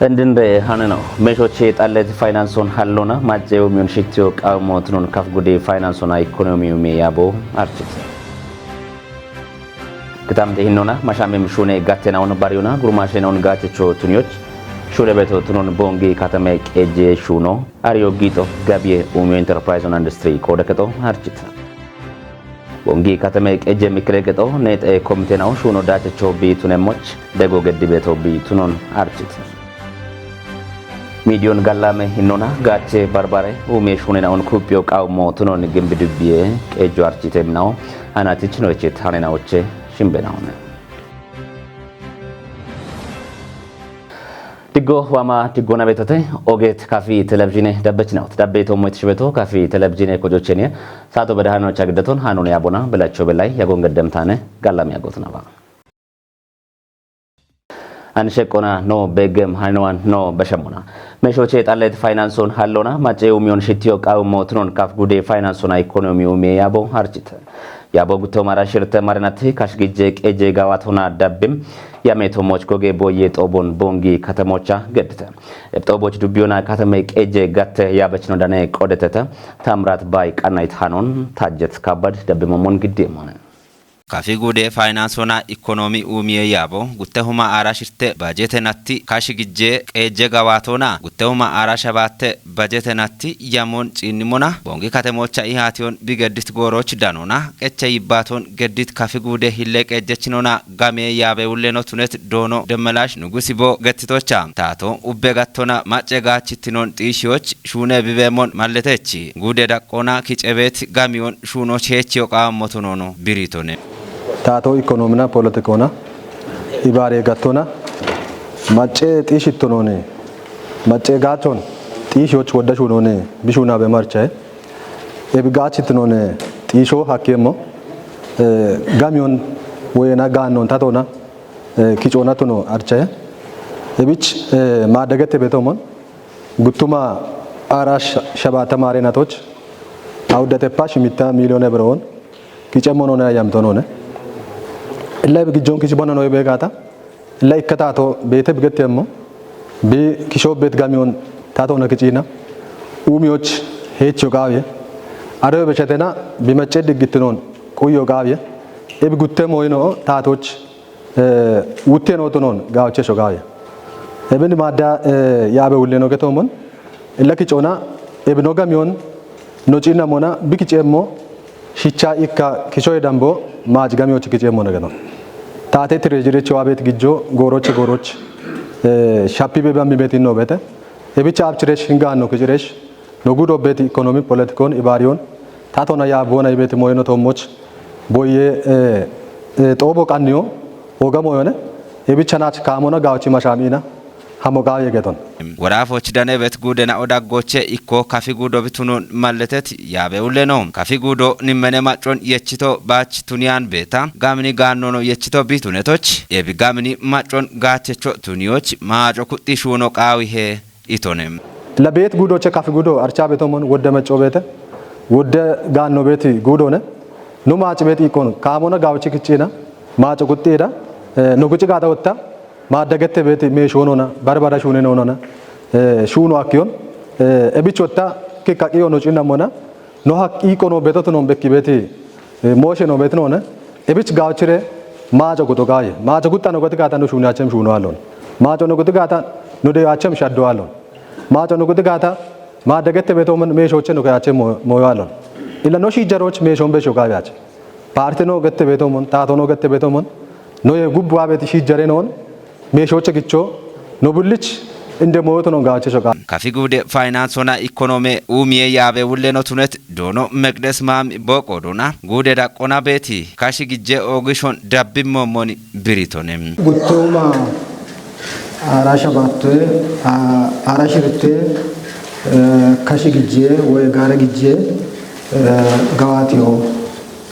Ndinde haneno meshoche talet finance on hallona majeo mion shitio qawmo tunon kafgude finance on economy me yabo archit kitamde hinona mashame mshune gatena on bariona gurmashena on gatecho tunyoch shule beto tunon bongi katame keje shuno ario gito gabie umyo enterprise on industry kodeketo archit bongi katame keje mikregeto net e komitena shuno datecho bi tunemoch dego gedibeto bi tunon archit Medion galame hinona gache barbare ume shunena on kupio qawmo tunon gimbidubie ejo architemnao anatich noche thanena oche shimbenaone Tigo wama tigona betote oget kafi televizine dabbechnaut dabbeto moitshbeto kafi televizine kojochene sato bedahano chagdaton hanone yabona belacho belay yagongedemtane galame yagotnaba አንሸቆና ኖ በገም ሃይኖዋን ኖ በሸሙና መሾቼ ጣለት ፋይናንሶን ሃሎና ማጨው ሚዮን ሽቲዮ ቃውሞ ትኖን ካፍ ጉዴ ፋይናንሶና ኢኮኖሚው ሜያቦ አርጭተ ያቦ ጉቶ ማራሽርተ ማርናት ካሽግጄ ቀጄ ጋዋቶና ዳብም ያሜቶሞች ጎጌ ቦዬ ጦቦን ቦንጊ ከተሞቻ ገድተ ጦቦች ዱቢዮና ከተመ ቀጄ ጋተ ያበች ነው ዳነ ቆደተተ ታምራት ባይ ቃናይት ሃኖን ታጀት ካባድ ደብመሞን ግዴሞነ Kafi gude finance ona economy umiye yabo guttehuma arashirte budget natti kashigije qeje gawatona guttehuma arashabate budget natti yamon cinimona bongi katemocha ihation bigedit goroch danona qeche yibaton gedit kafi gude hille qejechinona game yabe ulleno tunet dono demelash nugusibo gettitocha tato ubbe gattona macce gachitinon tishoch shune bibemon malletechi gude daqona kicebet gamion shuno chechiyo qamotonono biritone Tato economina politikona ibare gatona macce tishittonone macce gaton tishoch wodashunone bishuna be marche ebigachittonone tisho hakemo gamion wena ganon tatona kichona tono arche ebich madagete betomon gutuma arash shabata marenatoch awdate pash mitta million ebron kichemonona yamtonone إلا بيجون كيش بنا نوي بيجاتا إلا إكتاتو بيته بيجت يمو بي كيشوب بيت غاميون تاتو نكتينا وميوش هيت شوكاوية أروي بشتنا بيمتشد جتنون كويو كاوية إبي قتة موينو تاتوش وتينو تنون غاوتش شوكاوية إبني مادا يابه ولينو كتومن إلا كيشونا إبي نوغاميون نوچينا مونا بيكيش يمو شيچا إكا كيشوي دامبو ماج غاميوش كيش يمو نغنو Taate treasury chawabet gijjo goroch shapi beba mibeti no bete ebi chap chiresh hinga no kiresh no good obet economy politikon ibarion tatona ya bona ibeti moyno tomoch boye tobo kanyo oga moyone ebi chanach kamona gawchi mashamina hamogaye geton warafoch dane bet gudena odagoche ikko kafi gudo bitunon malletet yabe ulleno kafi gudo nimmene macon yechito bach tunian beta gamni gannono yechito bitunetoch ebi gamni macon gachecho tunioch maajo kutti shuno qawi he itonem labet gudo che kafi gudo archa betomon wodde mecho bete wodde ganno beti gudone no maach beti ikon kamona gawchi kichina maajo kuttira no kuchi gata otta ማደገተ ቤት ሜሾኖና ባርባራ ሹኔኖና ሹኖ አኪዮን እቢቾታ ከካቂዮ ነው ጭናሞና ኖ ሀቅ ኢኮኖ ቤቶት ነው በኪ ቤት ሞሽ ነው ቤት ነውና እቢች ጋውችሬ ማጆ ጉቶ ጋየ ማጆ ጉታ ነው ጉት ጋታ ነው ሹናቸም ሹኖ አሎን ማጆ ነው ጉት ጋታ ነው ደያቸም ሻዶ አሎን ማጆ ነው ጉት ጋታ ማደገተ ቤቶ ምን ሜሾች ነው ያቸም ሞዮ አሎን ኢለ ነው ሺጀሮች ሜሾን በሾ ጋያች ፓርቲ ነው ገተ ቤቶ ምን ታቶ ነው ገተ ቤቶ ምን ነው የጉባ ቤት ሺጀሬ ነው ሜሾች ግቾ ኖብልች እንደ ሞቶ ነው ጋቸ ሾካ ካፊ ጉዴ ፋይናንስ ሆና ኢኮኖሚ ኡሚየ ያበ ውለኖ ቱነት ዶኖ መቅደስ ማም ቦቆዶና ጉዴ ዳቆና ቤቲ ካሺ ግጄ ኦግሾን ዳብሞ ሞኒ ብሪቶንም ጉቶማ አራሻባተ አራሽርተ ካሺ ግጄ ወይ ጋራ ግጄ ጋዋቲዮ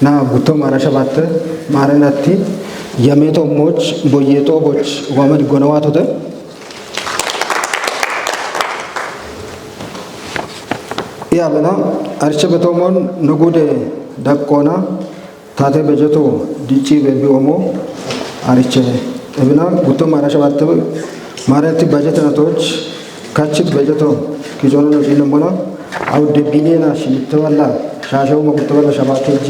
ና ጉቶማ አራሻባተ ማረናቲ የሜቶሞች ቦየጦቦች ወመድ ጎነዋቶተ ያበና አርቸ በቶሞን ንጉደ ደቆና ታቴ በጀቶ ዲጪ በቢኦሞ አርቸ እብና ጉቶ ማራሻ ባተ ማረንቲ በጀት ነቶች ካችት በጀቶ ኪዞነ ነው ጭንሞና አውደ ቢሊየና ሽምትበላ ሻሻው መቁጠበላ ሸባከጀ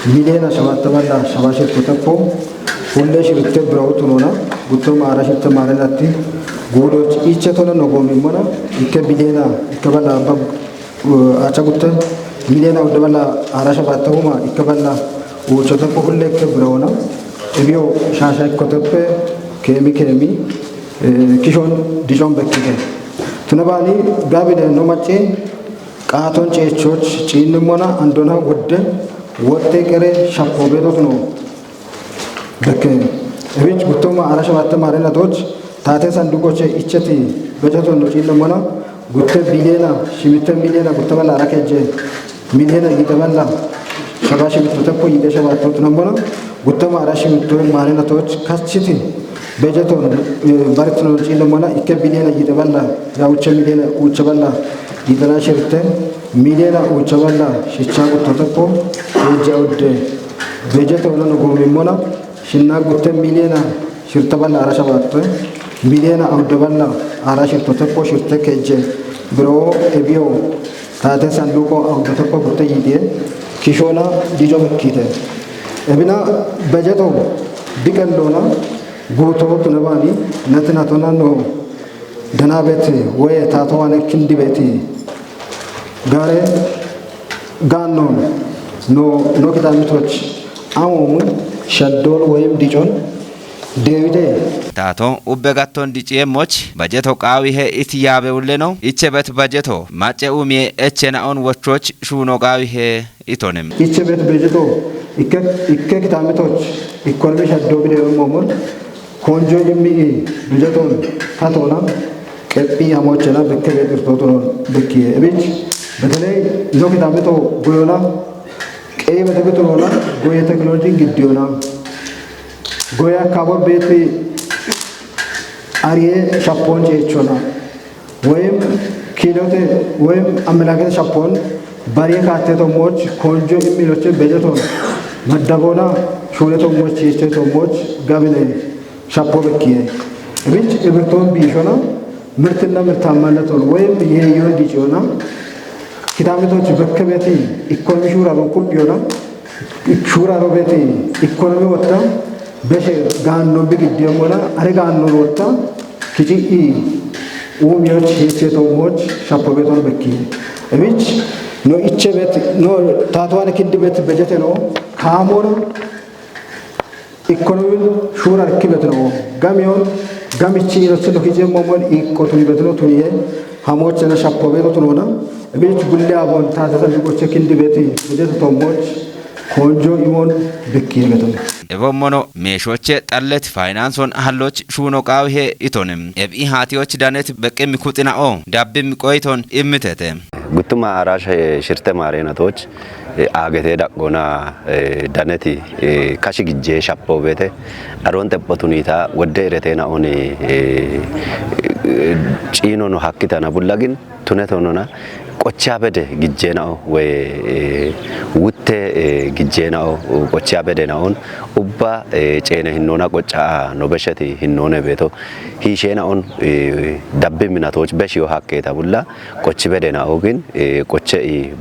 ቢሊየና ሸባተበላ ሸባሽት ተተኮ ሁሌ ሽብተ ብራውት ሆና ጉቶም አራሽት ማረናቲ ጉዶች ኢቸቶነ ነው ጎሚሞና ኢከ ቢሊየና ኢከበላ አቻ ጉተ ቢሊየና ወደበላ አራሻ ባተውማ ኢከበላ ወቸተኮ ሁሌ ከብራውና እቢዮ ሻሻ ኮተፔ ኬሚ ኪሾን ዲጆን በኪገ ትነባኒ ጋቢለ ነው ማጬ ቃቶን ጨቾች ጪንሞና አንዶና ወደ ወጤ ቀሬ ሻፖ ቤቶት ነው በከ እቤት ጉቶማ አራሻ ባተ ማረናቶች ታቴ ሳንዱቆቼ ኢቸቲ በጀቶ ነው ጪንሞና ጉተ ቢሊየና ሽሚተ ሚሊየና ጉተበላ አራከጀ ሚሊየና ይተበላ ሸባሽ ብትተኮ ይደሸባቶት ነውና ጉተማ አራሽ ምቶ ማረናቶች ካችቲ በጀቶ ባርት ነው ጪንሞና ኢከ ቢሊየና ይተበላ ያውቸ ሚሊየና ውቸበላ ይተናሽርተ ሚሊየና ውቸበላ ሽቻ ጉተተኮ እጃውደ በጀቶ ነው ጎሚሞና ሽና ጉተ ሚሊየና ሽርተበላ አራሻባተ ሚሊየና አውደበላ አራሽርተተኮ ሽርተ ከጀ ብሮ ኤቢዮ ታተ ሳንዱቆ አውደተኮ ጉተ ይዲየ ኪሾና ዲጆ በኪተ እብና በጀቶ ቢቀሎና ጉቶ ትነባኒ ነትናቶና ነው ደናቤት ወይ ታቶዋነ ክንዲ ቤት ጋሬ ጋኖን ኖ ኪታሚቶች አሞሙ ሸዶል ወይም ዲጆን ዴቪዴ ታቶ ኡበጋቶን ዲጬሞች በጀቶ ቃዊሄ ኢትያበውለ ነው ኢቸበት በጀቶ ማጨኡሜ ኤቸናኦን ወቾች ሹኖ ቃዊሄ ኢቶንም ኢቸበት በጀቶ ኢከ ኪታሚቶች ኢኮኖሚ ሸዶ ቢዴ ሞሞን ኮንጆ የሚ በጀቶን ታቶና ቀጲ አሞቸና በከበ ብርቶቶ ነው በኪ እቤት በተለይ ነው ኪታሚቶ ጎዮና ቀይ በተበቶ ሆና ጎየ ቴክኖሎጂ ግዲዮና ጎያ ካቦ ቤት አሪየ ሻፖን ጨቾና ወይም ኪሎቴ ወይም አመላከተ ሻፖን ባሪየ ካቴቶሞች ኮንጆ የሚሎች በጀቶ መደቦና ሹለቶሞች የቸቶሞች ጋብለ ሻፖ በኪየ እቤት እብርቶን ቢሾና ምርትና ምርታማነቱን ወይም ይሄ ይሁን ዲጂዮና ኪታሚቶች በከበቲ ኢኮኖሚ ሹራ በኩል ቢሆና ሹራ ሮቤቲ ኢኮኖሚ ወጣ በሸ ጋኖ ቢግዲዮሞና አረጋኖ ወጣ ኪጂ ኡሚዮች ሄቸቶሞች ሻፖ ቤቶን በኪ እቢች ኖ ኢቸበት ኖ ታቷን ክንድ ቤት በጀተ ነው ካሞን ኢኮኖሚ ሹራ ርክበት ነው ጋሚዮን ጋሚቺ ነው ሂጀሞሞን ኢኮቶሚ ቤት ነው ቱኒየ ሐሞች እና ሻፖ ቤቶት ነውና ቤት ጉልያ ቦን ታተሰልቆች ክንድ ቤት በጀት ቶሞች ኮንጆ ኢሞን በኪ ቤቶን ኤቦሞኖ ሜሾቼ ጠለት ፋይናንሶን አህሎች ሹኖ ቃዊሄ ኢቶንም ኤብኢ ሃቲዎች ዳነት በቀሚ ኩጥናኦ ዳብም ቆይቶን ኢምተተ ጉቱማ አራሽ ሽርተ ማሬናቶች አገቴ ዳቆና ዳነቲ ካሽ ግጄ ሻፖ ቤቴ አሮን ተቆቱኒታ ወደ ረቴና ኦኔ ጪኖ ነው ሀክታና ቡላግን ቱነቶኖና ቆቻ በደ ግጄናው ወይ ውቴ ግጄናው ቆቻ በደናውን ኡባ ጨነ ህኖና ቆጫ ነው በሸቲ ህኖነ ቤቶ ሂሼናውን ዳብ ሚናቶች በሺው ሀከታ ቡላ ቆች በደናው ግን ቆቸ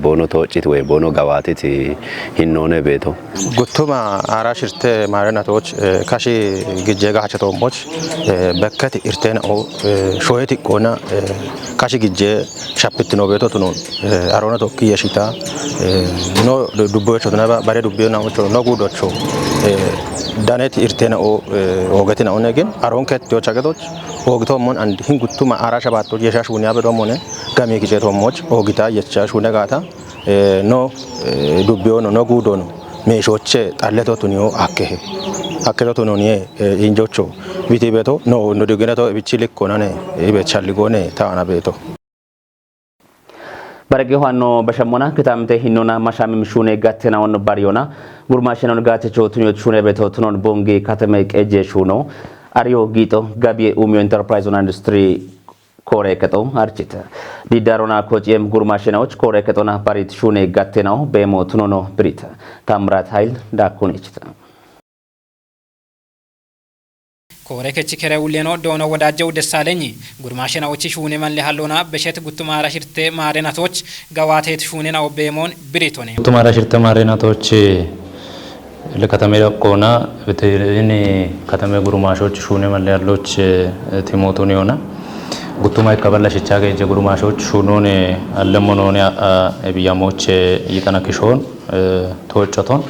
ቦኖ ተወጭት ወይ ቦኖ ጋዋቲት ህኖነ ቤቶ ጉቱማ አራሽርተ ማረናቶች ካሺ ግጄ ጋቸቶሞች በከት ኢርቴናው ሾየት ቆና ካሺ ግጄ ሻፕት ነው ቤቶ ነው አሮና ቶክ የሽታ ኖ ዱቦቾ ተናባ ባሬ ዱቢዮና ወቾ ነው ጉዶቾ ዳኔት ኢርቴና ኦገቲና ኦነ ግን አሮን ከቶች አገቶች ኦግቶሞን አንድ ህንጉቱማ አራሻ ባቶች የሻሹን ያበዶሞነ ጋሜ ጊዜቶሞች ኦግታ የቻሹ ነጋታ ኖ ዱቢዮኖ ነው ጉዶኖ ሜሾቼ ጣለቶቱኒዮ አከቶቱ ነው ኢንጆቾ ቢቲ ቤቶ ኖ እንደገናቶ ቢቺልኮናኔ ይበቻልጎኔ ታና ቤቶ በረገ ሆኖ በሸሞና ከታምተ ሂኖና ማሻሚ ምሹኔ ጋተና ወን ባሪዮና ጉርማሽነን ጋተቾ ቱኞች ሹኔ በተውትኖን ቦንጌ ከተማ ቀጄ ሹኖ አሪዮ ጊጦ ጋቢዬ ኡሚዮ ኢንተርፕራይዝ ኦን ኢንዱስትሪ ኮሬ ከቶ አርቺተ ዲዳሮና ኮጪም ጉርማሽናዎች ኮሬ ከቶና ባሪት ሹኔ ጋተናው በሞ ቱኖኖ ብሪት ታምራት ኃይል ዳኩኔችታ ኮሬ ከቺ ከረ ውሌኖ ዶኖ ወዳጀው ደሳለኝ ጉርማሽናዎች ሹኔ ማለ ያለውና በሸት ጉቱማራ ሽርቴ ማሬናቶች ጋዋቴት ሹኔና ኦቤሞን ብሪቶኔ ጉቱማራ ሽርቴ ማሬናቶች ለከተሜ ቆና በተኔ ከተሜ ጉርማሾች ሹኔ ማለ ያሎች ቲሞቶን ይሆና ጉቱማ ይከበላ ሽቻገ ጉርማሾች ሹኖን አለሞኖን እብያሞች ይተናክሾን ተወጨቶን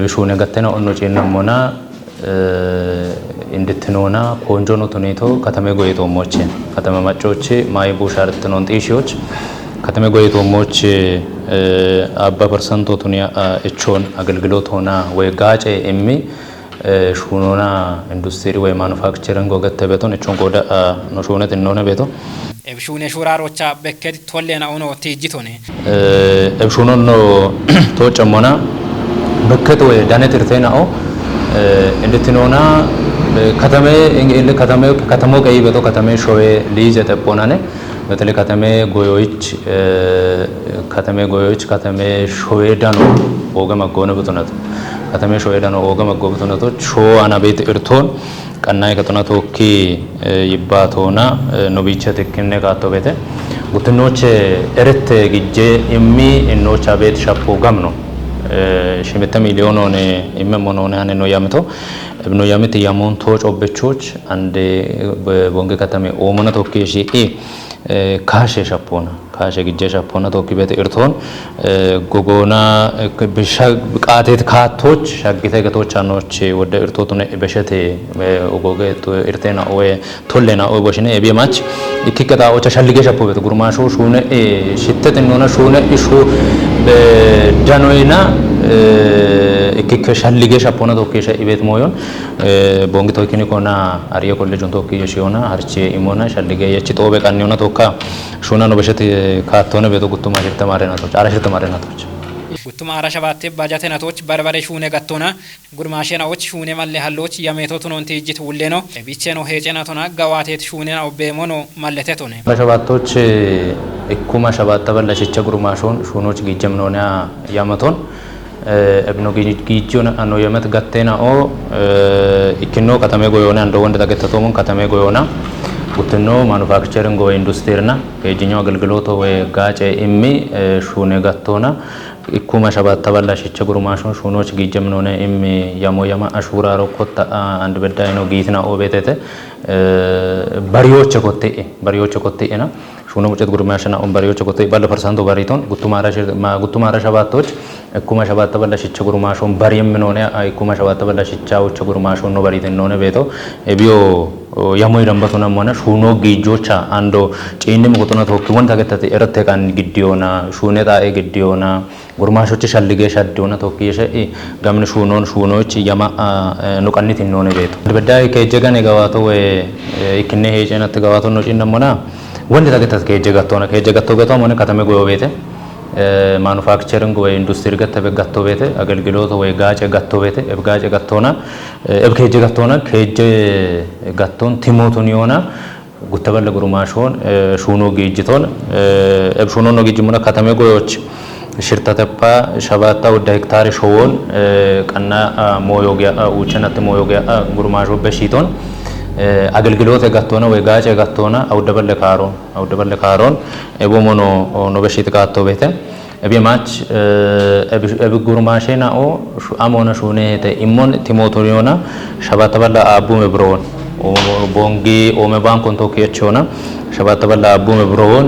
እብሹኔ ገተና ኦኖጪና ሞና እንድትኖና ቆንጆ ነው ተኔቶ ከተሜ ጎይቶሞች ከተሜ ማጮች ማይቡ ሻርትኖን ጤሺዎች ከተሜ ጎይቶሞች አባ ፐርሰንቶ ቱኒያ እቾን አገልግሎት ሆና ወይ ጋጬ እሚ ሹኖና ኢንዱስትሪ ወይ ማኑፋክቸሪንግ ወገተ ቤቶን እቾን ጎዳ ነው ሹነት እንሆነ ቤቶ እብሹኔ ሹራሮቻ በከት ቶሌና ኦኖ ቲጂቶኔ እብሹኖን ነው ተወጨሞና በከት ወይ ዳነት እርቴናኦ እንድትኖና ከተሜ ቀይ ቤቶ ከተሜ ሾዌ ሊዝ ተቆናነ በተለይ ከተሜ ጎዮች ከተሜ ሾዌ ዳኖ ወገመ ጎነ በተነት ከተሜ ሾዌ ዳኖ ወገመ ጎበተነቶች ሾ አና ቤት እርቶን ቀናይ ከተነቶኪ ይባቶና ኖቢቸ ተከነ ካቶ ቤተ ጉትኖች እርት ግጄ እሚ እኖቻ ቤት ሻፖ ጋም ነው ሽምተ ሚሊዮን ሆነ ይመሞኖነ አነ ነው ያመቶ እብኖ ያመት ያሞን ተጮበቾች አንዴ በቦንገ ከተሜ ኦሞና ቶኪሺ ካሼ ሻፖና ካሼ ግጄ ሻፖና ቶኪ ቤት እርቶን ጎጎና በሻግ ቃቴት ካቶች ሻግቴ ገቶች አኖች ወደ እርቶቱነ በሸቴ ኦጎገ እርቴና ወይ ቶሌና ወይ ቦሽኔ እቢማች ይከታ ኦቻ ሻልጌ ሻፖ ቤት ጉርማሾ ሹነ ሽተት እንሆነ ሹነ ኢሹ በዳኖይና እከከ ሻልጌ ሻፖና ቶኪ ኢቤት ሞዮን ቦንግ ቶኪኒ ኮና አሪየ ኮሌጆን ቶኪ የሺዮና አርቼ ኢሞና ሻልጌ የቺ ጦበ ቀንዮና ቶካ ሹና ነው በሸት ካቶነ ቤቶ ጉቱማ ሽርተ ማሬናቶች አራሽርተ ማሬናቶች ጉቱማ አራሻባቴ ባጃቴናቶች በርበሬ ሹኔ ገቶና ጉርማሽናዎች ሹኔ ማለ ያሎች ያሜቶቱን ቲጂት ውሌ ነው ቢቼ ነው ሄጨናቶና ጋዋቴት ሹኔ ነው በሞኖ ማለቴቶነ አራሻባቶች እኩማ ሸባተ በለሽቸ ጉርማሾን ሹኖች ጊጀም ነውና ያመቶን እብኖ ጊጂዮን አኖ የመት ገቴና ኦ ኢክኖ ከተሜ ጎዮና እንደ ወንድ ተገተቶሙን ከተሜ ጎዮና ጉትኖ ማኑፋክቸሪንግ ወይ ኢንዱስትሪና ከጂኛው አገልግሎት ወይ ጋጬ እሚ ሹኔ ገቶና ኢኩማ ሸባት ተበላሽቸ ጉርማሾን ሹኖች ጊጀም ነውና እሚ ያሞያማ አሹራ ሮኮታ አንድ በዳይ ነው ጊትና ኦ ቤተተ በሪዮች ኮቴና ሹኖ ሙጨት ጉርማሽና ኦን በሪዮች ኮቴ ባለ ፐርሰንቶ በሪቶን ጉቱማራ ሸባቶች እኩማ ሸባት ተበላሽቸ ጉርማሾን በሪም ነውና ኢኩማ ሸባት ተበላሽቻዎች ጉርማሾን ነው በሪት ነውና ቤቶ እቢዮ ያሞይ ደንበቱና ሞና ሹኖ ጊጆቻ አንዶ ጪንም ቁጥና ተወክሞን ተገተተ እረተ ካን ግዲዮና ሹኔታ ግዲዮና ጉርማሾች ሻልጌ ሻዲዮና ተወክየሸ ጋምን ሹኖች ያማ ኑቀኒት ነውና ቤቶ በዳይ ከጀጋኔ ጋዋቶ ወይ ኢክኔ ሄጨናት ጋዋቶ ነው ጪነሞና ወንድ ተገተተ ከጀጋቶና ከጀጋቶ ገቶ ሞነ ከተሜ ጎዮ ቤተ ማኑፋክቸሪንግ ወይ ኢንዱስትሪ ገተበ ገቶ ቤተ አገልግሎት ወይ ጋጬ ገቶ ቤተ እብጋጬ ገቶና እብከጀ ገቶና ከጀ ገቶን ቲሞቶን ይሆና ጉተበለ ጉርማሾን ሹኖ ጌጅቶን እብሹኖ ነው ጌጅሙና ከተሜ ጎዮች ሽርተተፓ ሸባታ ወደ ሄክታር ሾውን ቀና ሞዮጊያ ውቸናት ሞዮጊያ ጉርማሾ በሺቶን አገልግሎት ገቶና ወይ ጋጬ ገቶና አውደበለ ካሮን እቦሞኖ ነው በሺት ጋቶ ቤተ እቢማች እብጉርማሼና ኦ አሞና ሹኔ ተ ኢሞን ቲሞቶሪዮና ሸባተበላ አቡ መብሮን ቦንጊ ኦሜ ባንኮን ቶኪዮቾና ሸባተበላ አቡ መብሮን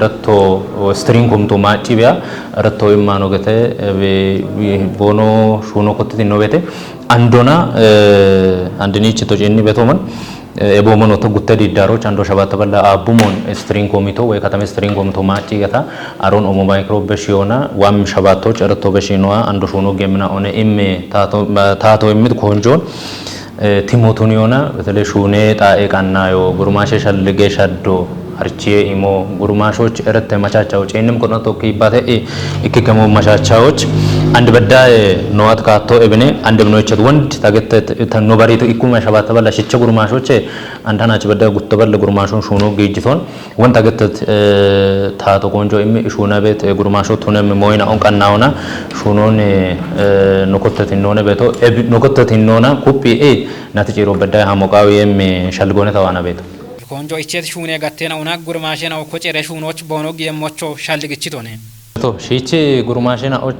ረቶ ስትሪንግ ኮምቶ ማጪቢያ ረቶ ይማኖ ገተ ቦኖ ሹኖ ኮትቲ ነው ቤተ አንዶና አንድኒች ቶጂኒ ቤቶመን ኤቦሞን ወቶ ጉተ ዲዳሮች አንዶ ሸባተበላ አቡሞን ስትሪንግ ኮሚቶ ወይ ከተሜ ስትሪንግ ኮሚቶ ማጪ ገታ አሮን ኦሞ ማይክሮ በሺዮና ዋም ሸባቶች ረቶ በሺኖዋ አንዶ ሹኖ ጌምና ኦነ ኢሜ ታቶ የሚት ኮንጆን ቲሞቶኒዮና በተለይ ሹኔ ጣኤ ቀናዮ ጉርማሼ ሸልጌ ሸዶ አርቼ ኢሞ ጉርማሾች እረተ መቻቻዎች እንም ቆነቶ ከይባተ ኢከከሞ መቻቻዎች አንድ በዳይ ኖዋት ካቶ እብኔ አንድ ብኖቸት ወንድ ታገተ ተኖባሪቱ ኢኩማ ሸባተ በላ ሽቸ ጉርማሾች አንዳናች በዳ ጉተበል ጉርማሾን ሹኖ ጌጅቶን ወንድ ታገተ ታቶ ቆንጆ እም ሹና ቤት ጉርማሾ ቱነም ሞይና ኦንቀናውና ሹኖን ኖኮተት እንደሆነ ቤቶ ኖኮተት እንደሆነ ኩፒ ናትጪሮ በዳይ ሀሞቃዊ እም ሸልጎነ ተዋና ቤቶ ቆንጆ እቼት ሹኔ ጋቴናውና ጉርማሽናው ኮጨረ ሹኖች ቦኖግ የሞቾ ሻልግችቶነ to shichi gurumashena och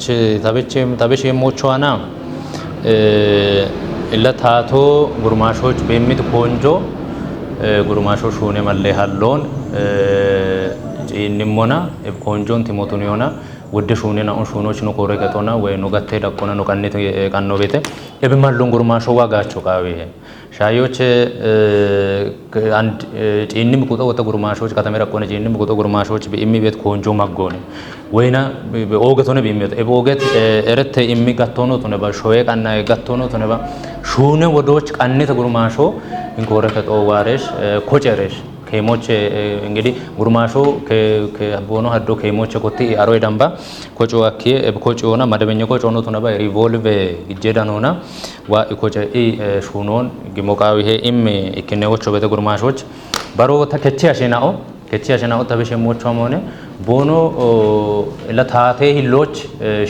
tabeshe mochwana illa tato gurumashoch bemit konjo gurumasho shune malle hallon inimona konjon timotuniona wode shune na shunoch no kore gatona we no gatte dakona no kanne kanno bete ebe mallon gurumasho wagacho kawe ሻዮች አንድ ጪንም ቁጦ ወተ ጉርማሾች ከተመራ ቆነ ጪንም ቁጦ ጉርማሾች በኢሚ ቤት ኮንጆ ማጎነ ወይና በኦገቶነ በኢሚት ኤቦገት እረተ ኢሚ ጋቶኖ ተነ ባሾየ ቀና ጋቶኖ ተነ ባ ሹነ ወዶች ቀንተ ጉርማሾ እንኮረ ከጦዋሬሽ ኮጨሬሽ ከሞች እንግዲህ ጉርማሾ ከቦኖ ሀዶ ከሞች ኮቲ አሮይ ዳምባ ኮጮ አኪ ኮጮና መደበኛ ኮጮ ነው ተነባ ሪቮልቭ ይጀዳኖና ዋ ኮጨ ሹኖን ግሞቃዊ ሄ ኢም ኢከነዎቹ በተ ጉርማሾች ባሮ ተከቺ ያሸናኦ ከቺ ያሸናኦ ተበሸሞቹ ሆነ ቦኖ ለታቴ ሂሎች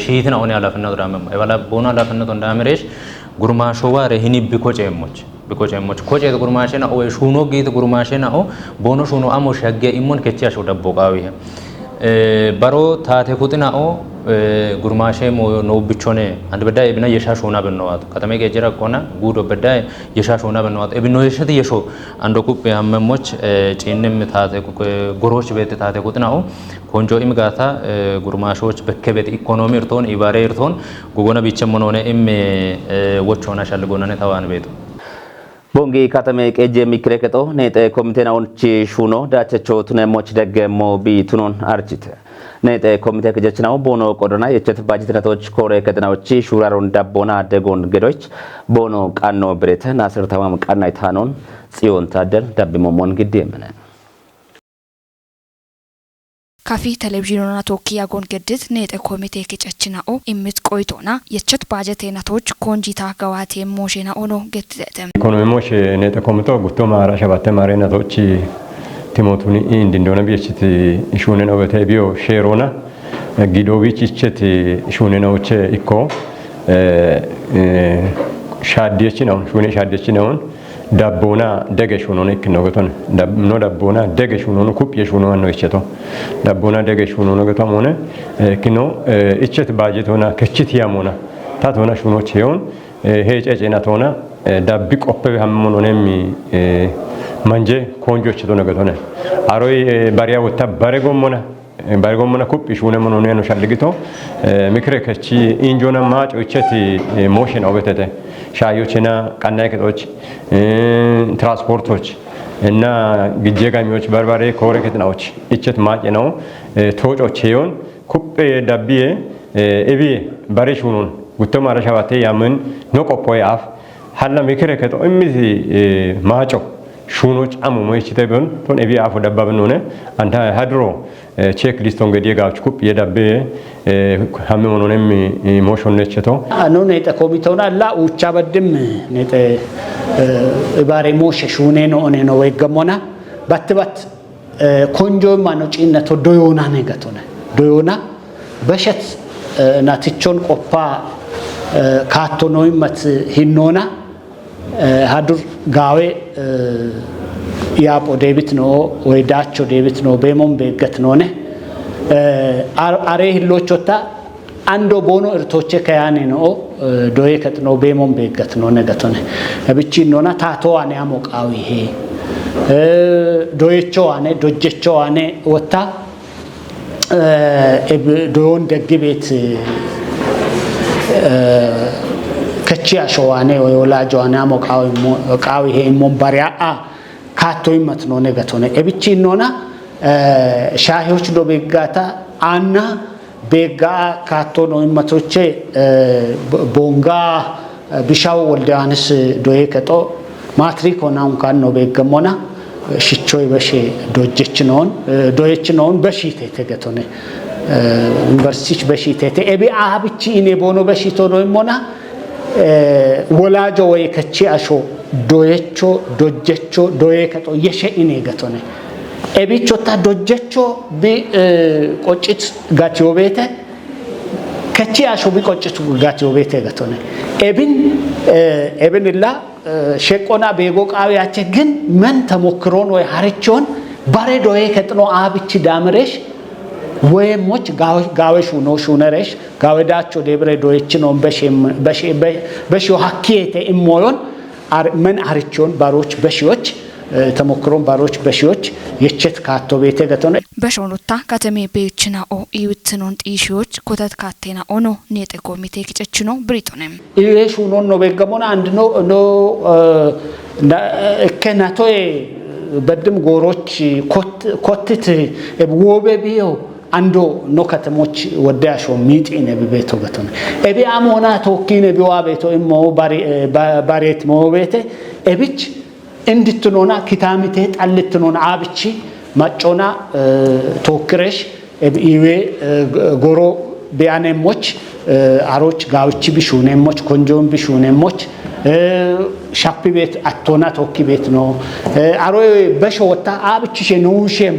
ሺትን አሁን ያላፈነው ዳመም አይባላ ቦኖ ያላፈነው እንዳምሬሽ ጉርማሾ ዋረ ሂኒ ቢኮጨሞች ቢኮጨሞች ኮጨ ጉርማሽና ኦ ሹኖ ጌት ጉርማሽና ኦ ቦኖ ሹኖ አሞሽ ያገ ኢሞን ከቺያሾ ደቦቃዊ ባሮ ታቴ ኩጥና ኦ ጉርማሽ ኖ ብቾኔ አንድ በዳይ ብና የሻሾና በነዋት ከተማ ገጀራ ቆና ጉዶ በዳይ የሻሾና በነዋት እብኖ የሸት የሾ አንዶ ኩፕ ያመሞች ጪንም ታቴ ጎሮች ቤት ታቴ ኩጥና ኦ ኮንጆ ኢምጋታ ጉርማሾች በከቤት ኢኮኖሚ እርቶን ኢባሬ እርቶን ጉጎና ቢቸሞኖነ ኢም ወቾና ሻልጎናነ ታዋን ቤቱ ቦንጊ ከተማ ቀጀ ሚክረከቶ ነጠ ኮሚቴናውንቺ ሹኖ ዳቸቾ ቱነሞች ደገሞ ቢቱኖን አርጂተ ነጠ ኮሚቴ ከጀችናው ቦኖ ቆዶና የቸት ባጅትነቶች ኮሬ ከተናውቺ ሹራሮን ዳቦና ደጎን ገዶች ቦኖ ቃኖ ብሬተ ናስር ተማም ቃናይ ታኖን ጽዮን ታደል ዳብሞሞን ግዴመነ ካፊ ቴሌቪዥንና ቶኪያ ጎን ገድት ነጠ ኮሚቴ ከጨችናኦ ኢምት ቆይቶና የቸት ባጀቴናቶች ኮንጂታ ገዋቴ ሞሽና ኦኖ ገትተም ኢኮኖሚ ሞሽ ነጠ ኮሚቴ ጉቶ ማራ ሸባተ ማሬናቶች ቲሞቱኒ እንዲንዶነ ቢችት ሹኔ ነው በተቢዮ ሼሮና ጊዶቪች ይችት ሹኔ ነውቼ ኢኮ ሻዲየች ነው ሹኔ ሻዲየች ነው ዳቦና ደገሽ ሆኖ ነው ከነው ገቶን ዳቦና ዳቦና ደገሽ ሆኖ ነው ኩፕ የሽ ሆኖ ነው እቸቶ ዳቦና ደገሽ ሆኖ ነው ገቶም ሆነ ከኖ እቸት ባጀት ሆና ከችት ያሞና ታቶና ሹኖች ይሁን ሄጨጨና ቶና ዳቢ ቆፈ ሀመሞ ነው ነሚ ማንጀ ኮንጆች ቶ ነው ገቶነ አሮይ ባሪያ ወታ ባረጎሞና ኩፕ ሹነ ምን ሆነ ነው ሻልግቶ ምክረ ከቺ ኢንጆና ማጭ እቸት ሞሽን አውበተተ ሻዮችና ቀናይ ከቶች ትራንስፖርቶች እና ግጀጋሚዎች በርባሬ ኮሬከትናዎች እቸት ማጭ ነው ቶጮች ይሁን ኩፕ ዳቢዬ እቢ ባሬሽ ሆኖን ጉተማ ረሻባቴ ያምን ኖቆፖይ አፍ ሐላ ምክረ ከቶ እምዚ ማጮ ሹኖች አሙሞች ተበን ቶን እቢ አፉ ደባብን ሆነ አንተ ሃድሮ ቼክ ሊስት እንግዲህ ጋች ኩፕ የዳቤ ሀመሞ ነም ሞሽን ነችቶ አኖ ነጠ ኮሚቴውና ላ ኡቻ በድም ነጠ ባሬ ሞሽ ሹኔ ነው ኦኔ ነው ወይገሞና ባትባት ኮንጆ ማኖ ጪነቶ ዶዮና ነገቶነ ዶዮና በሸት ናትቾን ቆፓ ካቶ ነው ይመት ሂኖና ሃዱር ጋዌ ያፖ ዴቪት ነው ወይ ዳቾ ዴቪት ነው በሞም በገት ነውነ አሬ ህሎቾታ አንዶ ቦኖ እርቶቼ ከያኔ ነው ዶዬ ከጥኖ በሞም በገት ነው ነገቶነ ብቻ ነውና ታቶ አኔ አሞቃው ይሄ ዶዬቾ አኔ ዶጀቾ አኔ ወታ ዶዮን ደግቤት ከቺ አሸዋኔ ወይ ወላጆና ሞቃው ይሄ ሞምባሪያ ካቶ ይመት ነው ነገቶነ እብቺ ነውና ሻሂዎች ዶ በጋታ አና በጋ ካቶ ነው ይመቶቼ ቦንጋ ቢሻው ወልዳንስ ዶዬ ከጦ ማትሪክ ሆናውን ካን ነው በገሞና ሽቾይ በሽ ዶጀች ነውን ዶየች ነውን በሽቴ ተገቶነ ዩኒቨርሲቲ በሽቴቴ ኤቢ አብቺ እኔ ቦኖ በሽቶ ነው ሞና ወላጆ ወይ ከቺ አሾ ዶየቾ ዶጀቾ ዶየ ከጦ የሸ እኔ ገቶነ ኤቢቾታ ዶጀቾ ቢ ቆጭት ጋቲዮ ቤተ ከቺ አሾ ቢ ቆጭት ጋቲዮ ቤተ ገቶነ ኤብንላ ሸቆና ቤጎ ቃዊያቸ ግን ምን ተሞክሮን ወይ ሀርቾን ባሬ ዶየ ከጥኖ አብቺ ዳምሬሽ ወይሞች ጋዌሹ ነው ሹነረሽ ጋዌዳቾ ደብረ ዶይች ነው በሺው ሀኪየተ እሞዮን ምን አርቾን ባሮች በሺዎች ተሞክሮን ባሮች በሺዎች የቸት ካቶ ቤተ ገተነ በሾኑታ ከተሜ ቤችና ኦ ይውትኖን ጢሺዎች ኮተት ካቴና ኦኖ ኔጤ ኮሚቴ kichechino ብሪቶንም ይሄሹ ነው በገሞና አንድ ነው ከናቶይ በድም ጎሮች ኮትት ወበቢዮ አንዶ ኖ ከተሞች ወዳሾ ሚጢነ ቢቤቶ ገተነ ኤቢ አሞና ቶኪነ ቢዋ ቤቶ እሞ ባሬት ሞቤቴ ኤቢች እንድትኖና ኪታሚቴ ጣልትኖና አብቺ ማጮና ቶክረሽ ኤቢዌ ጎሮ ቢያኔሞች አሮች ጋውቺ ቢሹኔሞች ኮንጆን ቢሹኔሞች ሻፒ ቤት አቶና ቶኪ ቤት ነው አሮ በሾታ አብቺ ሸኑሼሙ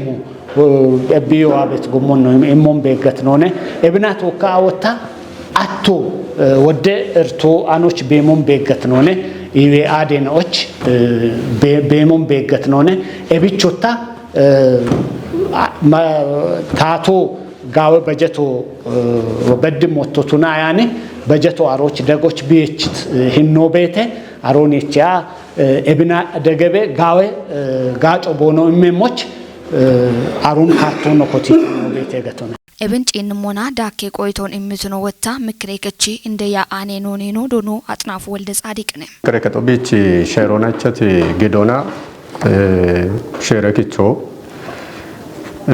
ቢዮ አቤት ጎሞን ነው እሞን በገት ነውነ እብናት ወካወታ አቶ ወደ እርቶ አኖች በሞን በገት ነውነ ይዌ አዴኖች በሞን በገት ነውነ እብቾታ ታቶ ጋው በጀቶ በድም ወቶቱና ያኔ በጀቶ አሮች ደጎች ቢችት ሂኖ ቤተ አሮኔቻ እብና ደገበ ጋው ጋጮ ቦኖ እመሞች አሩን ካርቶን ነው ኮቲ ነው ቤት የገተነ ኤብን ጪንሞና ዳኬ ቆይቶን እምዝኖ ወታ ምክሬ ከቺ እንደ ያ አኔ ኖኔኖ ዶኖ አጥናፉ ወልደ ጻዲቅ ነው ምክሬ ከጦቢች ሼሮናቸት ጊዶና ሼረኪቾ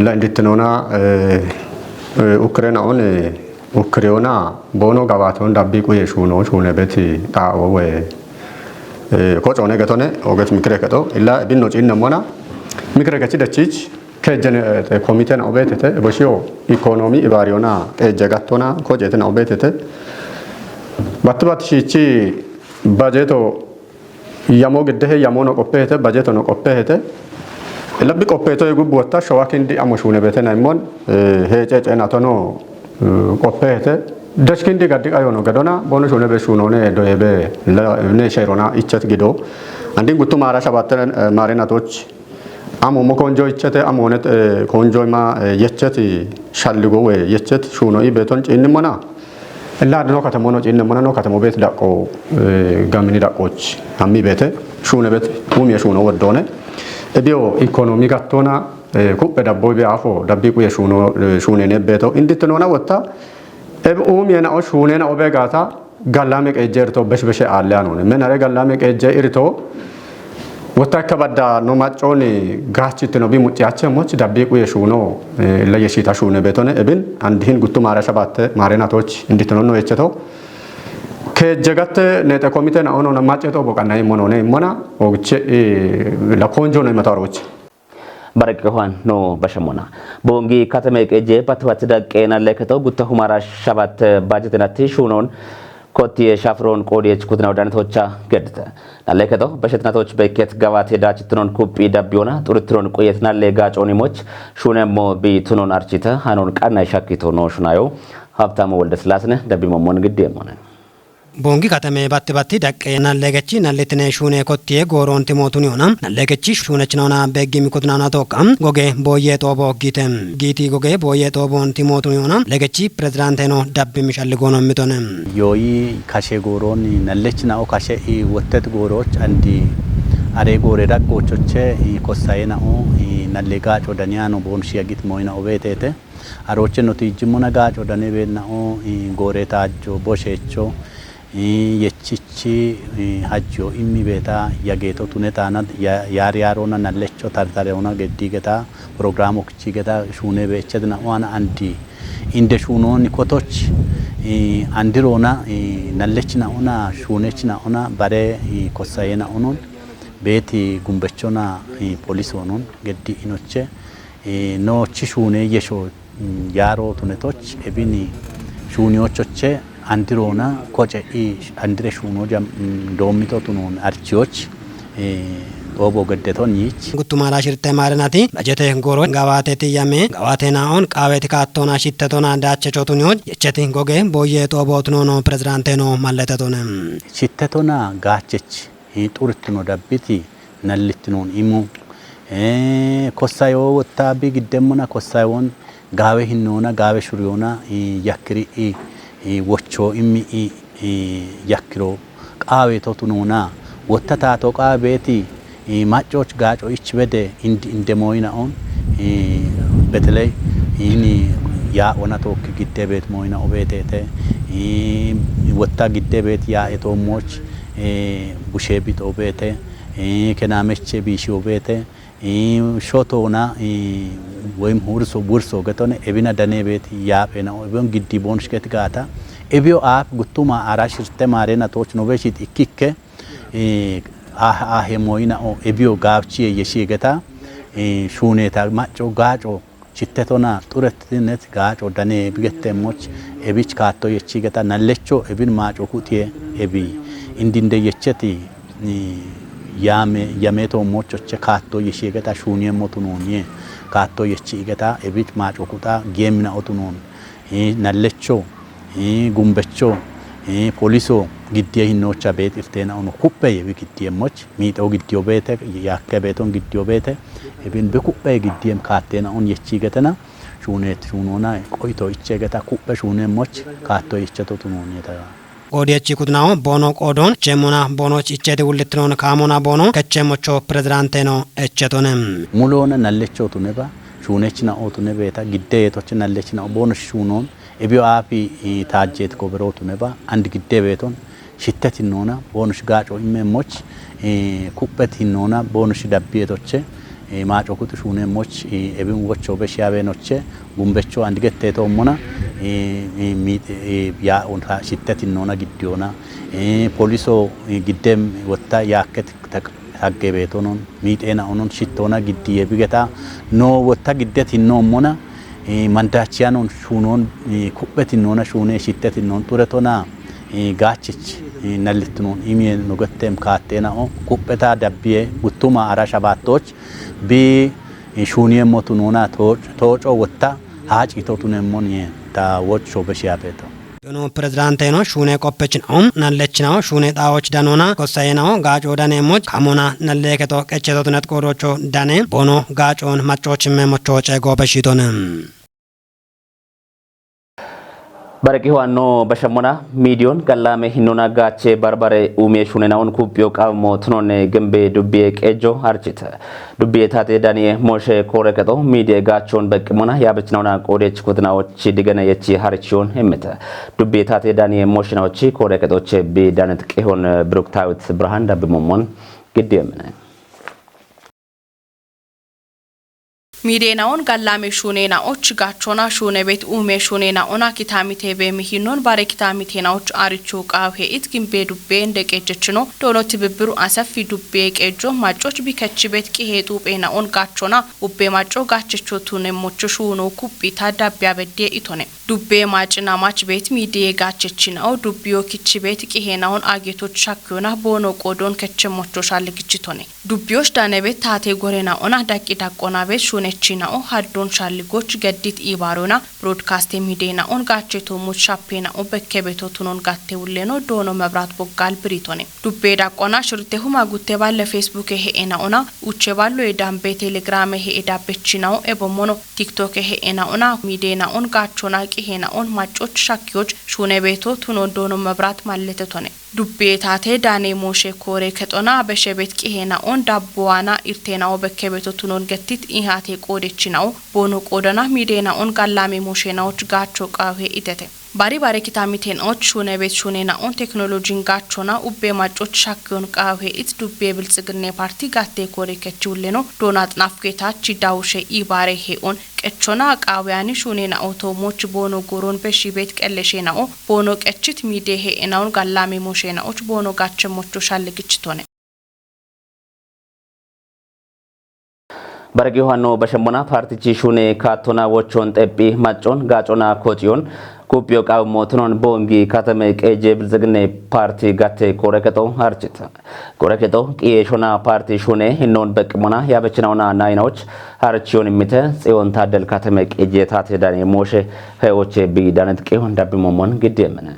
ለእንድትኖና ኡክሬናውን ኡክሬዮና ቦኖ ጋባቶን ዳቢቁ የሹኖ ሹነ ቤት ጣኦ ወይ ኮጮነ ገተነ ኦገት ምክሬ ከጦ ኢላ ቢኖ ጪንሞና ምክረ ከቺ ደቺች ከጀነ ኮሚቴን ኦቤቴተ በሺዮ ኢኮኖሚ ኢባሪዮና ኤጀጋቶና ኮጀተና ኦቤቴተ ባትባትሺቺ ባጀቶ ያሞ ገደሄ ያሞኖ ቆፔቴ ባጀቶ ነው ቆፔቴ ለብ ቆፔቶ ይጉብ ወታ ሸዋኪንዲ አሞሹነ ቤተና ይሞን ሄጨጨና ተኖ ቆፔቴ ደሽኪንዲ ጋዲቃ yono gadona ቦኖ ሹነ በሹኖ ነ ዶየበ ለነ ሸይሮና ኢቸት ጊዶ አንዲን ጉቱ ማራ ሸባተን ማሬናቶች አሞ ሞኮንጆ ይቸተ አሞነት ኮንጆማ የቸት ሻልጎ ወይ የቸት ሹኖ ይቤቶን ጪንሞና እላድኖ ከተሞኖ ጪንሞና ነው ከተሞ ቤት ዳቆ ጋሚኒ ዳቆች አሚ ቤተ ሹነ ቤት ኡም የሹኖ ወዶነ እቢዮ ኢኮኖሚ ጋቶና ኩበ ዳቦ ቢአፎ ዳቢቁ የሹኖ ሹኔነ ቤቶ እንድትኖና ወጣ ኡም የናኦ ሹኔና ኦቤጋታ ጋላሜ ቀጀርቶ በሽበሽ አለ ነው ምን አረ ጋላሜ ቀጀ ኢርቶ ወታከ ባዳ ነው ማጮን ጋችት ነው ቢሙጭያቸ ሞች ዳቢቁ የሹኖ ለየሽታ ሹነ ቤቶነ እብን አንዲህን ጉቱ ማራ ሸባተ ማሬናቶች እንድትኖ ነው የቸተው ከጀጋተ ነተ ኮሚቴ ነው ነው ማጨቶ ቦቃና ይሞኖ ነው ይሞና ኦግቼ ለኮንጆ ነው መታሮች በረከዋን ነው በሸሞና ቦንጊ ከተማ ቀጀ ፓትዋት ዳቀና ለከተው ጉተሁ ማራ ሸባተ ባጀትናቲ ሹኖን ኮቲ ሻፍሮን ቆዲች ኩትናው ዳንቶቻ ገድተ ለከተው በሸትናቶች በከት ጋባት ሄዳች ትኖን ኩጲ ዳቢዮና ጡርትሮን ቆየትና ለጋጮኒሞች ሹነሞ ቢቱኖን አርቺተ ሃኖን ቃና ሻኪቶ ነው ሹናዮ ሀብታሙ ወልደ ስላስነ ደቢሞሞን ግዴሞነ ቦንጊ ከተሜ ባትባቲ ዳቀ ናለገቺ ናለትነ ሹኔ ኮቲ ጎሮን ቲሞቱን ዮና ናለገቺ ሹነች ነውና በጊ ሚኩትናና ተወቃም ጎጌ ቦየ ጦቦ ጊተም ጊቲ ጎጌ ቦየ ጦቦን ቲሞቱን ዮና ለገቺ ፕሬዝዳንት ነው ዳብ የሚፈልጎ ነው ምቶነ ዮይ ካሼ ጎሮን ናለች ናኦ ካሼ ወተት ጎሮች አንዲ አሬ ጎሬ ዳቆቾቼ ኮሳይናኦ ናለጋ ጮዳኒያኖ ቦንሺ ያጊት ሞይና ኦቤቴቴ አሮቼ ነው ትጅሙና ጋጮ ዳኔ ቤናኦ ጎሬታጆ ቦሼቾ የቺቺ ሀጆ ኢሚ ቤታ ያጌቶ ቱኔታና ያሪያሮና ናለቾ ታርታሪውና ገዲገታ ፕሮግራም ኦክቺ ገታ ሹኔ በቸድና ዋና አንዲ እንደ ሹኖን ኮቶች አንዲሮና ናለችና ኦና ሹኔችና ኦና ባሬ ኮሳየና ኦኖን ቤቲ ጉምበቾና ፖሊስ ኦኖን ገዲ ኢኖቼ ኖቺ ሹኔ የሾ ያሮ ቱነቶች ኤቢኒ ሹኒዎቾቼ አንድሮና ኮጨ አንድሬ ሹኖ ዶሚቶ ቱኖን አርቺዎች ኦቦ ገደቶን ይች ጉቱማላ ሽርተ ማረናቲ በጀተ ጎሮ ጋዋቴ ትያሜ ጋዋቴናውን ቃቤት ካቶና ሽተቶና ዳቸቾቱኞች የቸቲ ጎጌ ቦዬ ጦቦት ነው ፕሬዝዳንቴ ነው ማለተቶነ ሽተቶና ጋቸች ጡርት ነው ዳቢቲ ነልት ነው ኢሙ ኮሳዮ ወታቢ ግደሙና ኮሳዮን ጋዌ ሂኖና ጋዌ ሹሪዮና ያክሪ ወቾ ኢሚ ያክሮ ቃቤቶቱ ነውና ወተታቶ ቃቤቲ ማጮች ጋጮ ይች በደ እንደሞይና ኦን በተለይ ይህኒ ያ ኦናቶክ ግደ ቤት ሞይና ኦቤቴቴ ወታ ግደ ቤት ያ ኤቶሞች ቡሼ ቢት ኦቤቴ ከናመቼ ቢሺ ኦቤቴ ሾቶና ወይም ሁርሶ ቡርሶ ገቶነ ኤቢና ደኔ ቤት ያፔና ኦቢዮን ግዲ ቦንሽከት ጋታ ኤቢዮ አፕ ጉቱማ አራሽርተ ማሬና ቶች ኖቬሽት ኢኪከ አሄ ሞይና ኦ ኤቢዮ ጋብቺ የሺገታ ሹኔታ ማጮ ጋጮ ችተቶና ጡረትነት ጋጮ ደኔ ቢገተሞች ኤቢች ካቶ የቺገታ ነለቾ ኤቢን ማጮ ኩቴ ኤቢ እንዲንደ የቸቲ ያሜቶ ሞቾች ካቶ የሺገታ ሹኔ ሞቱኖኒ ካቶ የቺገታ ኤቢች ማጮ ኩታ ጌምና ኦቱኖን ነለቾ ጉምበቾ ፖሊሶ ግዲየ ሂኖቻ ቤት ኢፍቴና ኦኖ ኩበ የቢ ግዲየሞች ሚጦ ግዲዮ ቤተ ያከ ቤቶን ግዲዮ ቤተ ኤቢን በኩበ ግዲየም ካቴና ኦን የቺ ገተና ሹኔት ሹኖና ቆይቶ ይቸገታ ኩበ ሹኔሞች ካቶ ይቸቶቱ ነው ኔታ ኦዲያቺ ኩትናው ቦኖ ቆዶን ጀሞና ቦኖች ኢቸቴ ውልትኖን ካሞና ቦኖ ከቸሞቾ ፕሬዝዳንቴ ነው እቸቶንም ሙሉና ነለቾቱ ነባ ሹኔችና ኦቱ ነቤታ ግዴቶች ነለችና ቦኖ ሹኖን ኤቢዮ አፒ ታጀት ኮበሮቱ ነባ አንድ ግዴ ቤቶን ሽተት ይኖና ቦኑሽ ጋጮ ኢሜሞች ኩበት ይኖና ቦኑሽ ዳቢቶች ማጮ ኩት ሹኔሞች ኤቢን ወቾ በሻቤኖች ጉምበቾ አንድ ገቴቶ ሞና ያ ኦንታ ሽተት ይኖና ግዲዮና ፖሊሶ ግዴም ወታ ያከት ታገ ቤቶኖን ሚጤና ኦኖን ሽቶና ግዲየ ቢገታ ኖ ወታ ግዴት ይኖ ሞና መንዳቻኖን ሹኖን ኩበት ይኖና ሹኔ ሽተት ይኖን ጡረቶና ጋችች ነልትኖን ኢሜል ኖገተም ካቴና ኦ ኩበታ ዳቢየ ጉቱማ አራሻባቶች ቢ ሹኔ ሞቱኖና ቶጮ ወታ ሃጭቶቱነሞን ታዎቾ በሻቤቶ ዮኖ ፕሬዝዳንቴ ነው ሹኔ ቆፐችን ናለች ነው ሹኔ ጣዎች ዳኖና ኮሳዬ ነው ጋጮ ዳኔሞች ካሞና ነለከቶ ቀጨቶት ነጥቆሮቾ ዳኔ ቦኖ ጋጮን ማጮች መሞቾ ጨጎ በሽቶንም በረቂ ዋኖ በሸሞና ሚዲዮን ገላሜ ሂኖና ጋቼ በርበሬ ኡሜ ሹኔናውን ኩጵዮ ቃሞ ትኖኔ ግንቤ ዱቤ ቄጆ አርጭተ ዱቤ ታቴ ዳኒ ሞሼ ኮረቀጦ ሚዲያ ጋቾን በቅሞና ያብችናውና ቆዴች ኩትናዎች ዲገነ የቺ ሃርቺዮን ህምተ ዱቤ ታቴ ዳኒ ሞሽናዎች ኮረቀጦች ቢዳነት ቄሆን ብሩክታዊት ብርሃን ዳብሞሞን ግዴምነ ሚዴናውን ጋላሜ ሹኔናዎች ጋቾና ሹኔ ቤት ኡሜ ሹኔናውና ኪታሚቴ በሚሂኖን ባረ ኪታሚቴናዎች አርቾ ቃውሄት ግንቤ ዱቤ እንደቀጀችኖ ዶኖ ትብብሩ አሰፊ ዱቤ ቀጆ ማጮች ቢከች ቤት ቂሄጡ ጴናውን ጋቾና ኡቤ ማጮ ጋቸቾቱን ሞቾ ሹኖ ኩጲታ ዳቢያ በዴ ኢቶኔ ዱቤ ማጭና ማች ቤት ሚዴ ጋቸችናው ዱቢዮ ኪች ቤት ቂሄናውን አጌቶች ሻክዮና ቦኖ ቆዶን ከቸሞቾ ሻልግችቶኔ ዱቢዮሽ ዳነ ቤት ታቴ ጎሬናውና ዳቂ ዳቆና ቤት ሹኔ ቺናኦ ሀዶን ሻልጎች ገዲት ኢባሮና ብሮድካስት ሚዲያና ኦን ጋቸቶ ሙች ሻፔና ኦበከቤቶ ቱኖን ጋቴ ውሌኖ ዶኖ መብራት ቦጋል ብሪቶኔ ዱቤ ዳቆና ሽርቴ ሁማ ጉቴ ባለ ፌስቡክ ሄኤና ኦና ኡቼ ባሎ የዳምቤ ቴሌግራም ሄኤዳ በቺናኦ ኤቦሞኖ ቲክቶክ ሄኤና ኦና ሚዲያና ኦን ጋቾና ቂሄና ኦን ማጮች ሻኪዎች ሹኔ ቤቶ ቱኖን ዶኖ መብራት ማለተቶኔ ዱቤ ታቴ ዳኔ ሞሼ ኮሬ ከጦና በሸቤት ቂሄና ኦን ዳቦዋና ኢርቴናኦ በከቤቶ ቱኖን ገቲት ኢሃቴ ቆዴችናው ቦኖ ቆደና ሚዴና ኦን ጋላሜ ሞሼናዎች ጋቾ ቃዌ ኢተተ ባሪ ኪታሚቴናዎች ሹኔ ቤት ሹኔና ኦን ቴክኖሎጂን ጋቾና ኡቤ ማጮች ሻክዮን ቃዌ ኢት ዱቤ ብልጽግኔ ፓርቲ ጋቴ ኮሬ ከችውሌኖ ዶናት ናፍኬታች ዳውሼ ኢባሬ ሄኦን ቀቾና ቃውያኒ ሹኔና ኦቶሞች ቦኖ ጎሮን በሺ ቤት ቀለሼናኦ ቦኖ ቀችት ሚዴ ሄኤናውን ጋላሜ ሞሼናዎች ቦኖ ጋቸሞቾ ሻልግችቶኔ bargi hono bashambona partichi shune katona wochon tepi machon gachona kochion kupyo qaw motnon bongi katame qeje bilzegne parti gatte koreketo harchita koreketo qiyeshona parti shune hinnon beqmona yabechnauna nainoch harchion mite tsiyon tadel katame qeje tate dane moshe heoche bi danet qihon dabimomon gidemene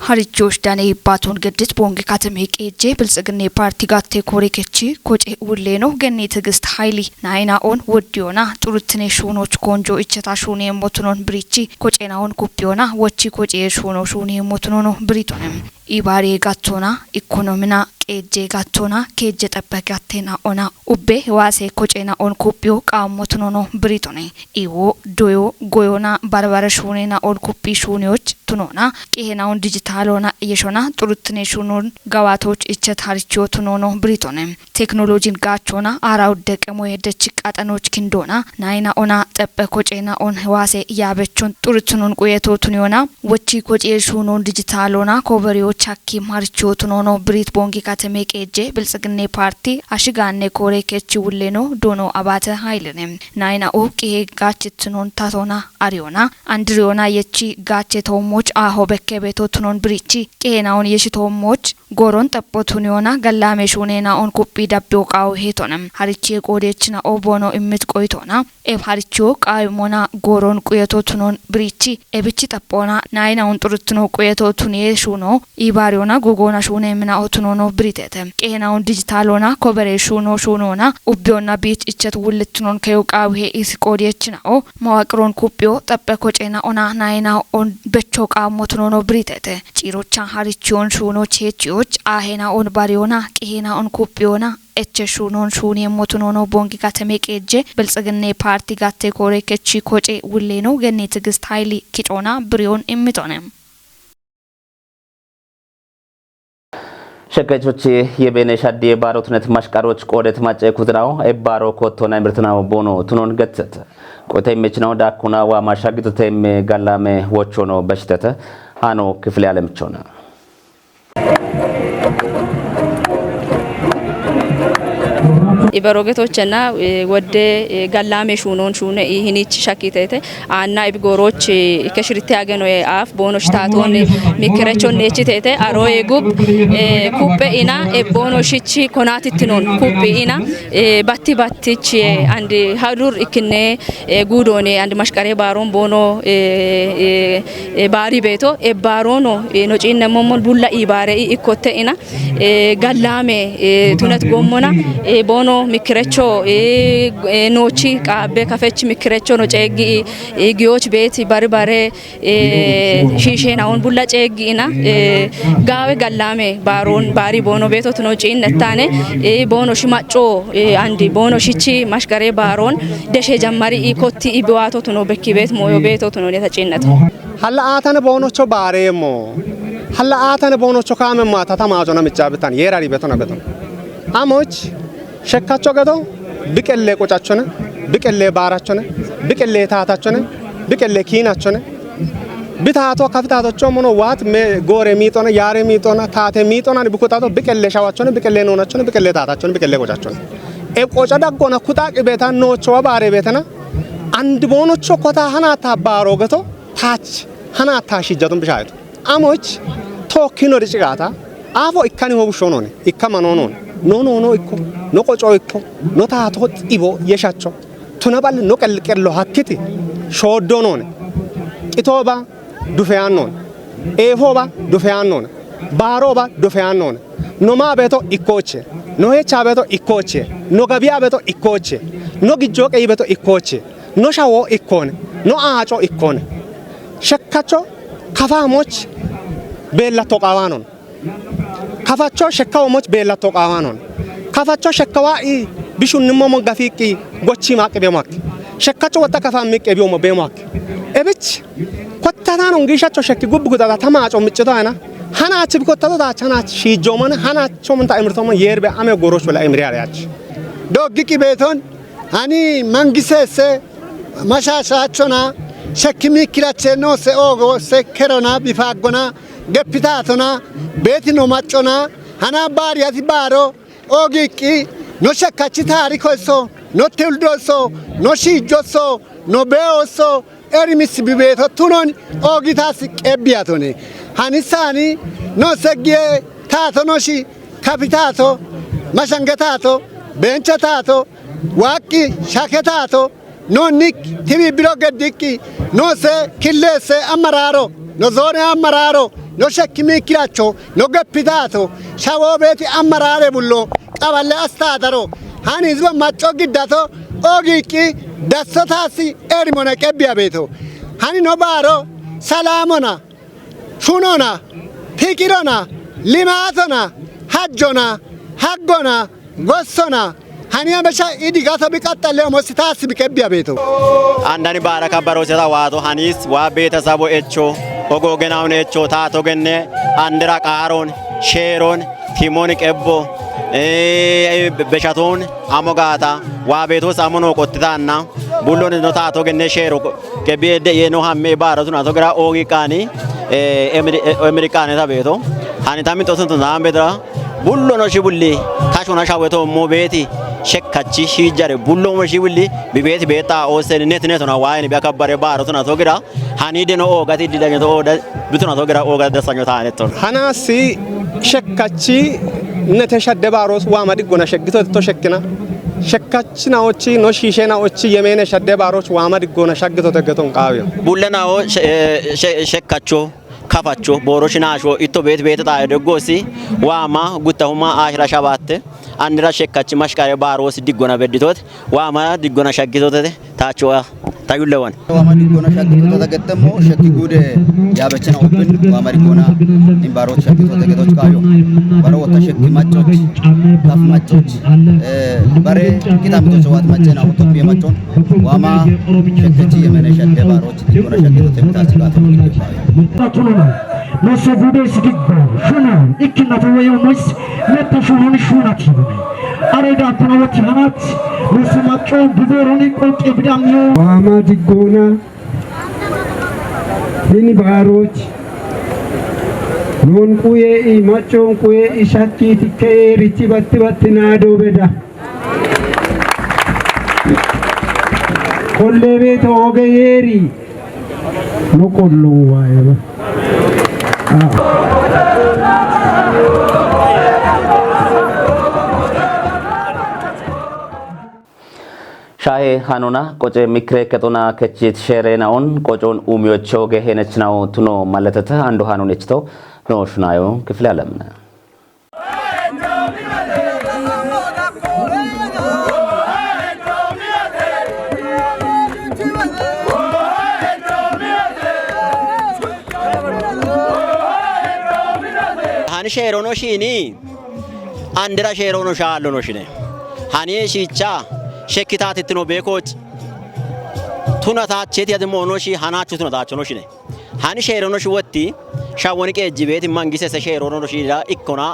Harichosh dane baton gedit bongi katame qeje bilzegne parti gatte korekechi koche uleno genne tegist hayli naina on wodiona turutne shunoch konjo icheta shune motnon brichi kochenaon kupyona wochi koche shuno shune motnono britonem ibare gatona ekonomina qeje gatona keje tapakatena ona ubbe wase kochena on kupyo qamotnono britone iwo doyo goyona barbara shunena on kupi shunyoch tunona qehnaon digitalona yeshona turutne shunon gawatoch ichet harcho tunono britone teknolojin gachona araw deqemo yedech qatanoch kindona naina ona tepe kochena on wase yabechon turutnon qoyeto tunona wochi koche shunon digitalona koberio chaki marcho tunono brit bongi katame qeje bilzegne parti ashigane kore kechi uleno dono abate hailene naina o qe gachitnon tatona ariona andriona yechi gachetomoch aho bekebeto tunon brichi qenaon yeshitomoch goron tapotuniona gallame shunena on kupi dabyo qaw hetonem harichi qodechna obono imit qoytona e haricho qaymona goron quyeto tunon brichi ebichi tapona naina on turutno quyeto tunie shuno ibariona gogona shune mina otunono britete qenaon digitalona kobere shuno shunona ubbiona bich ichet wulitnon kayo qawhe is qodechna o mawaqron kupyo tappe kochena ona naina on becho qamotnono britete chirocha harichon shuno checho ahena on bariona qehena on kupyona eche shunon shuni motunono bongi katame qeje bilzegne parti gatte kore kechi koche uleno genne tegist hayli kichona brion imitonem ሸቀቾች የቤነሻዴ ባሮትነት ማሽቃሮች ቆደት ማጨ ኩዝራው ኤባሮ ኮቶና ምርትናው ቦኖ ቱኖን ገተተ ቆተይ መችናው ዳኩና ዋ ማሻግተተም ጋላመ ወቾ ነው በሽተተ ሃኖ ክፍል ያለምቾና ibarogetochena wode gallame shunon shune ihinichi shakitete anna ibgoroch ikeshirite ageno af bonosh taton mikrechon nechitete aroye gub kuppe ina e bonoshichi konatitnon kuppe ina batti battichi andi hadur ikne gudone andi mashkare baron bono bari beto e barono no cinne momon bulla ibare ikotte ina gallame tunet gomona bono mikrecho nochi qabe kafechi mikrecho no cegi giyoch beti barbare shishena on bulla cegi ina gawe gallame baron bari bono beto no cinnetane bono shimacho andi bono shichi mashkare baron deshe jammari ikotti ibwato no bekki bet moyo beto no leta cinnet halla atane bono cho baremo halla atane bono cho kame mata tamazo na michabetan yerari beto na beto amoch ሸካቾ ገዶ ቢቀሌ ቆጫቾነ ቢቀሌ ባራቾነ ቢቀሌ ታታቾነ ቢቀሌ ኪናቾነ ቢታቶ ከፍታቶቾ ሞኖ ዋት ጎሬ ሚጦነ ያሬ ሚጦነ ታቴ ሚጦነ ቢኩታቶ ቢቀሌ ሻዋቾነ ቢቀሌ ኖናቾነ ቢቀሌ ታታቾነ ቢቀሌ ቆጫቾነ e qoca dagona kutaqi betan nocho bare betana and bonocho kota hanata baro gato tach hanata shijatun bishayto amoch tokkino ricigata afo ikkani hobu shonone ikkamanonon no ikko no qoco ikko no tato ibo yeshacho tunabal no qalqello hakkiti shoddonone itoba dufeannon efoba dufeannon baroba dufeannon no ma beto ikkoche no hecha beto ikkoche no gabia beto ikkoche no gijjoqe beto ikkoche no shawo ikkone no aaco ikkone shekkacho kafamoch bella toqawanon kafacho shekkawomoch bella toqawanon kafacho shekkawai bishun nimo gafiqi gochi maqbe mak shekkacho wata kafam miqbe mo be mak ebich kottana ngishacho shekki gubguda tamaco miccitana hana chibkottado da chana shijomon hana chomta imrtomo yerbe ame gorosh wala imriyarach doggi beton hani mangisese mashashachona shekimi kilacheno se ogo se kerona bifagona gepitatona betino machona hana bariati baro ogiki no shekkachi taarikosso no tildosso no shiijjosso no beosso erimis bibeto tunon ogitas qebbiyatone hanisani no seggie tato no shi kapitato mashangatato benchatato waqi shaketato no nik tibibiro gediki no se killese amararo no zone amararo no shekkimi kiracho no gepitato shawo beti amarare bullo qaballe astadaro hani izba macho giddato ogiki dassotasi erimona qebbiya beto hani no baro salamona shunona fikirona limatona hajjona haggona gossona hani abasha idi gato biqattalle mositasi biqebbiya beto andani baraka baroseta wato hanis wa beta sabo echo ogogenaun echo tato genne andira qaron sheron timon qebbo beshaton amogata wa beto samono qottitanna bullon no tato genne shero qebide yeno hamme baratuna to gra ogi kani amerikane ta beto hani tamito sunto nambedra bullo no shibulli kashona shaweto mo beti shekkachi shijare bullo mo shibulli bibeti beta o sen net na waani be akabare baratuna to gra hani de no ogati didanyo to oda bituna to gra oga da sanyo ta neton hanasi shekkachi nete shadde baros wa madi gona sheggito to shekkina shekkachi na ochi no shishe na ochi yemene shadde baros wa madi gona shaggito to geton qawiyo bullena o shekkacho kafacho boroshinasho itto bet ta degosi wama guttahuma ashra shabatte andira shekkachi mashkare baros digona bedditot wama digona shaggitote tacho tayulewan wama digona shaggitote tagetemo shekki gude yabechena open wama digona imbaros shaggitote getoch kayo baro wata shekki machoch kaf machoch bare kitamito chawat machena utopie machon wama shekki yemene shadde baros digona shaggitote mutachikato Nosso gude sigigbo shuna ikina tawayo nos meta shuna shuna tibune areda tunawati hanat nosso macho biberoni kote bidamyo wama digona ini baroch non kuye I macho kuye ishaki tike riti batti nado beda kollebe to ogeyeri no kollo wae ሻሄ ሃኖና ቆጨ ሚክሬ ከቶና ከቺት ሸሬናውን ቆጮን ኡሚዮቾ ገሄነችናው ቱኖ ማለተተ አንዱ ሃኖን እችቶ ነው ሽናዮ ክፍለ ዓለምነ sherono shini andira sherono shallo no shine hani shicha shekitati tino bekoch tunata cheti admo no shi hanachu tino dacho no shine hani sherono shiwatti shawoni ke jibeti mangise se sherono no shira ikkona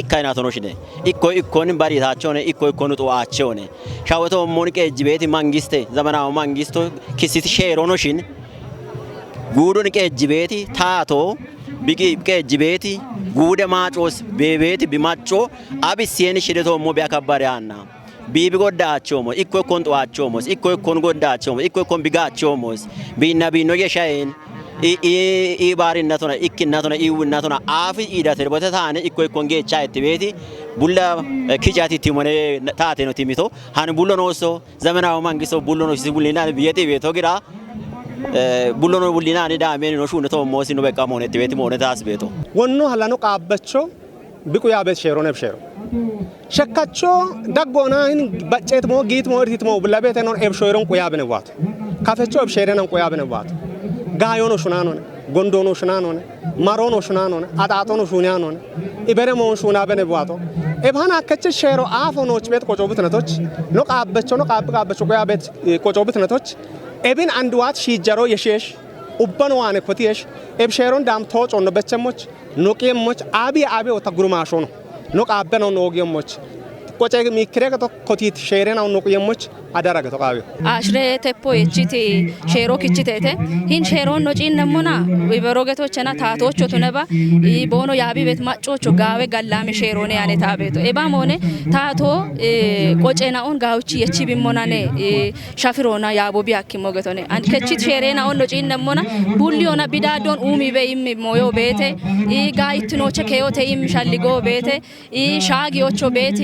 ikkayna to no shine ikkoni bari tachone ikkoni to achone shawato moni ke jibeti mangiste zamana mangisto kisiti sherono shin gudon ke jibeti tato bigi ke jibeti gude machos bebeti bimacho abisien shireto mo be akabare anna bibi godda achomo ikko konto achomos ikko kon godda achomo ikko kon biga achomos binna binno yeshaen I bari natona ikkin natona iwu natona afi ida terbote tane ikko kon ge chaiti beti bulla kijati timone taate no timito han bullo noso zamana mangiso bullo no sibulina biyeti beto gira bullono bullina ni da meni no shune to mosi no beka monete beti monete asbeto wonno halano qabbacho biku ya bet shero ne shero shakkacho dagona hin baccet mo git mo irtit mo bulla bete non eb shoyron ko yabene wat kafecho eb sherena ko yabene wat gayo no shunano ne gondo no shunano ne maro no shunano ne adato no shunano ne ibere mo shuna bene wato eb hana kache shero afo no chbet ko jobut natoch no qabbacho no qabbacho ko yabet ko jobut natoch ebin anduat shijaro yeshesh ubban wane kotiyesh eb sheron dam toch on becchemoch no qemoch abi ota gurmashono no qabbeno no gemoch ቆጨ ሚክሬ ኮቲት ሼሬን አሁን ነው የሞች አዳራገ ተቃቢ አሽሬ ተፖ የቺቲ ሼሮ ኪቺቴቴ ሂን ሼሮን ነው ጪን ነሙና ወይበሮገቶችና ታቶቹ ተነባ ቦኖ ያቢ ቤት ማጮቹ ጋዌ ጋላሚ ሼሮኔ ያኔ ታቤቶ ኤባም ሆነ ታቶ ቆጨናውን ጋውቺ የቺ ቢሞናኔ ሻፊሮና ያቦቢ አኪሞገቶኔ አንድ ከቺት ሼሬናውን ነው ጪን ነሙና ቡሊዮና ቢዳዶን ኡሚ በይም ሞዮ ቤቴ ጋይትኖቸ ከዮቴ ይምሻልጎ ቤቴ ሻጊዮቾ ቤቲ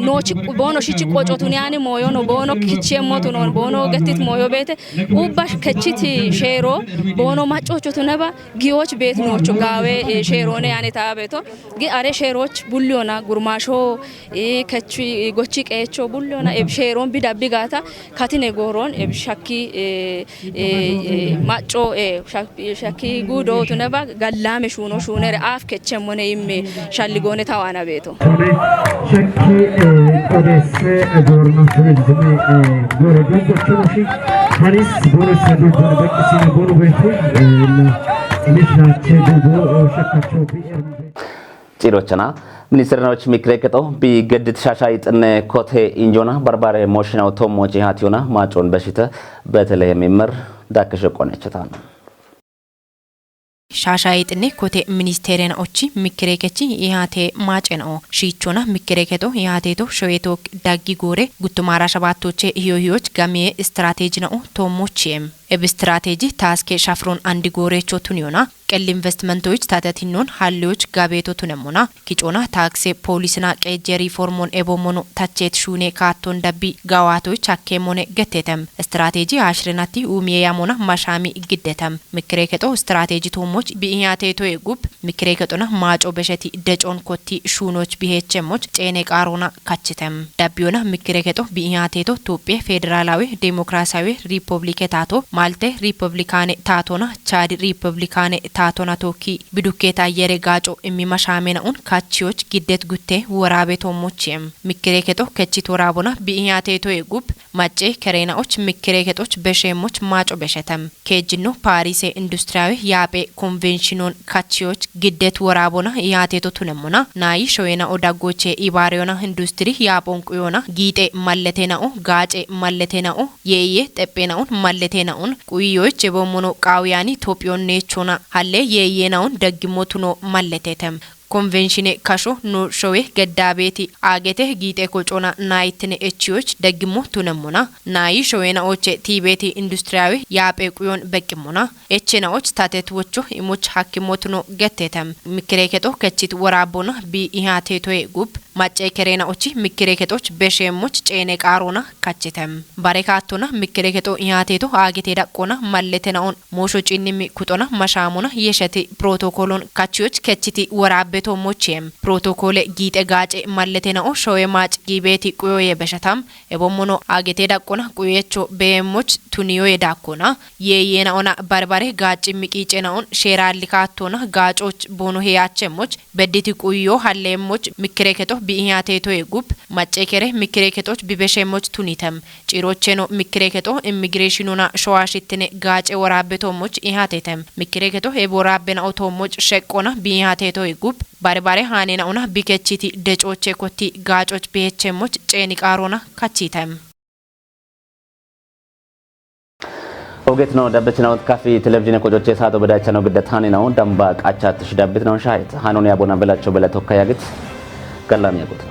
ኖች ቦኖ ሽቺ ቆጮቱን ያኔ ሞዮ ነው ቦኖ ኪቼሞቱ ነው ቦኖ ገቲት ሞዮ ቤቴ ኡባሽ ከቺት ሼሮ ቦኖ ማጮቹ ነባ ጊዮች ቤት ኖቹ ጋዌ ሼሮኔ ያኔ ታቤቶ ጊ አሬ ሼሮች ቡሊዮና ጉርማሾ ከቺ ጎቺ ቀቾ ቡሊዮና ኤብ ሼሮን ቢዳቢ ጋታ ካቲኔ ጎሮን ኤብ ሻኪ ማጮ ሻኪ ጉዶ ተነባ ጋላሜ ሹኖ ሹኔ አፍ ከቸሞኔ ይሜ ሻሊጎኔ ታዋና ቤቶ ሸኪ ቆደስ ጎርና ፍልዝሜ ጎረ ዶዶቹ ሀሪስ ቦረስ ዶዶ በቅሲ ጎሩ ቤቱ ሚሽናቸ ዶዶ ሸካቸው ቢኤር ፂሮችና ሚኒስትርናዎች ሚክሬከቶ ቢገድት ሻሻይ ጥነ ኮቴ ኢንጆና በርባሬ ሞሽናው ቶሞጪ ሃቲዮና ማጮን በሽተ በተለይ የሚመር ዳከሸ ቆነችታ ነው ሻሻይ ጥኔ ኮቴ ሚኒስቴሪያን ኦቺ ሚክሬከቺ ይሃቴ ማጨነኦ ሺቾና ሚክሬከቶ ይሃቴቶ ሾዌቶ ዳጊ ጎሬ ጉቱማራ ሸባቶቼ ህዮህዮች ጋሜ ስትራቴጂ ነው ቶሞቺም ኤብ ስትራቴጂ ታስኬ ሻፍሮን አንዲ ጎሬቾ ቱኒዮና ቀል ኢንቨስትመንቶች ታተቲኖን ሃሌዎች ጋቤቶ ቱነሞና ኪጮና ታክሴ ፖሊስና ቀጀ ሪፎርሞን ኤቦሞኖ ታቼት ሹኔ ካቶን ዳቢ ጋዋቶች አኬሞኔ ገቴተም ስትራቴጂ አሽረናቲ ኡሚያሞና ማሻሚ ግደተም ምክሬከቶ ስትራቴጂ ቶሞች ቢያቴቶ የጉብ ምክሬከቶና ማጮ በሸቲ ደጮን ኮቲ ሹኖች ቢሄቸሞች ጨኔ ቃሮና ካችተም ዳቢዮና ምክሬከቶ ቢያቴቶ ኢትዮጵያ ፌደራላዊ ዴሞክራሲያዊ ሪፐብሊክ ታቶ ማልቴ ሪፐብሊካኔ ታቶና ቻድ ሪፐብሊካኔ ታቶና ቶኪ ቢዱኬታ የረጋጮ የሚማሻሜናውን ካቺዎች ግደት ጉቴ ወራቤ ቶሞችም ምክሬከቶ ከቺት ወራቦና ቢያቴቶ የጉብ ማጬ ከሬናዎች ምክሬከቶች በሸሞች ማጮ በሸተም ከጅኖ ፓሪሴ ኢንዱስትሪያዊ ያጴ ኮንቬንሽኖን ካቺዎች ግደት ወራቦና ያቴቶ ቱነሞና ናይ ሾዌና ኦዳጎቼ ኢባሪዮና ኢንዱስትሪ ያጶንቁዮና ጊጤ ማለቴናኦ ጋጬ ማለቴናኦ የየ ጠጴናውን ማለቴናውን ቁዮች የቦሞኖ ቃውያኒ ኢትዮጵያን ኔቾና ሀሌ የየናውን ደግሞቱኖ ማለቴተም ኮንቬንሽኔ ካሾ ኖ ሾዌ ገዳቤቲ አገቴ ጊጤ ኮጮና ናይትኔ እቺዎች ደግሞ ቱነሞና ናይ ሾዌና ኦቼ ቲቤቲ ኢንዱስትሪያዊ ያጴቁዮን በቅሞና እቺናዎች ታቴትዎቹ ኢሞች ሐኪሞቱኖ ገቴተም ምክሬከቶ ከቺት ወራቦና ቢኢሃቴቶ ጉብ ማጬ ከሬናዎች ምክሬከቶች በሸሞች ጨኔ ቃሮና ካችተም ባሬካቶና ምክሬከቶ ኢሃቴቶ አገቴ ዳቆና ማለቴናውን ሞሾጪኒሚ ኩጦና ማሻሞና የሸቲ ፕሮቶኮሎን ካቺዎች ከቺቲ ወራቤ ቶሞቼም ፕሮቶኮል ጊጤ ጋጬ ማለቴናኦ ሾዌ ማጭ ጊቤቲ ቁዮዬ በሸታም ኤቦሞኖ አገቴ ዳቆና ቁዮቾ በየሞች ቱኒዮ የዳቆና የየናኦና ባርባሬ ጋጭ ሚቂጬናውን ሼራሊካቶና ጋጮች ቦኖ ሄያቸሞች በዲቲ ቁዮ ሀሌሞች ምክሬከቶ ቢኢያቴቶ የጉብ ማጨከሬ ምክሬከቶች ቢበሸሞች ቱኒተም ጪሮቼኖ ምክሬከቶ ኢሚግሬሽኑና ሸዋሽትኔ ጋጬ ወራቤቶሞች ኢሃቴተም ምክሬከቶ ኤቦራቤና ኦቶሞች ሸቆና ቢኢያቴቶ የጉብ ባርባሬ ሃኔናኡና ቢከቺቲ ደጮቼ ኮቲ ጋጮች ቢሄቸሞች ጨኒ ቃሮና ካቺተም ኦጌት ነው ዳበት ነው ካፊ ቴሌቪዥን ቆጮቼ ሳቶ በዳቻ ነው ግደት ሃኔናው ዳምባ ቃቻትሽ ዳበት ነው ሻይት ሃኖን ያቦና በላቸው በለተወካያግት ገላም ያጎት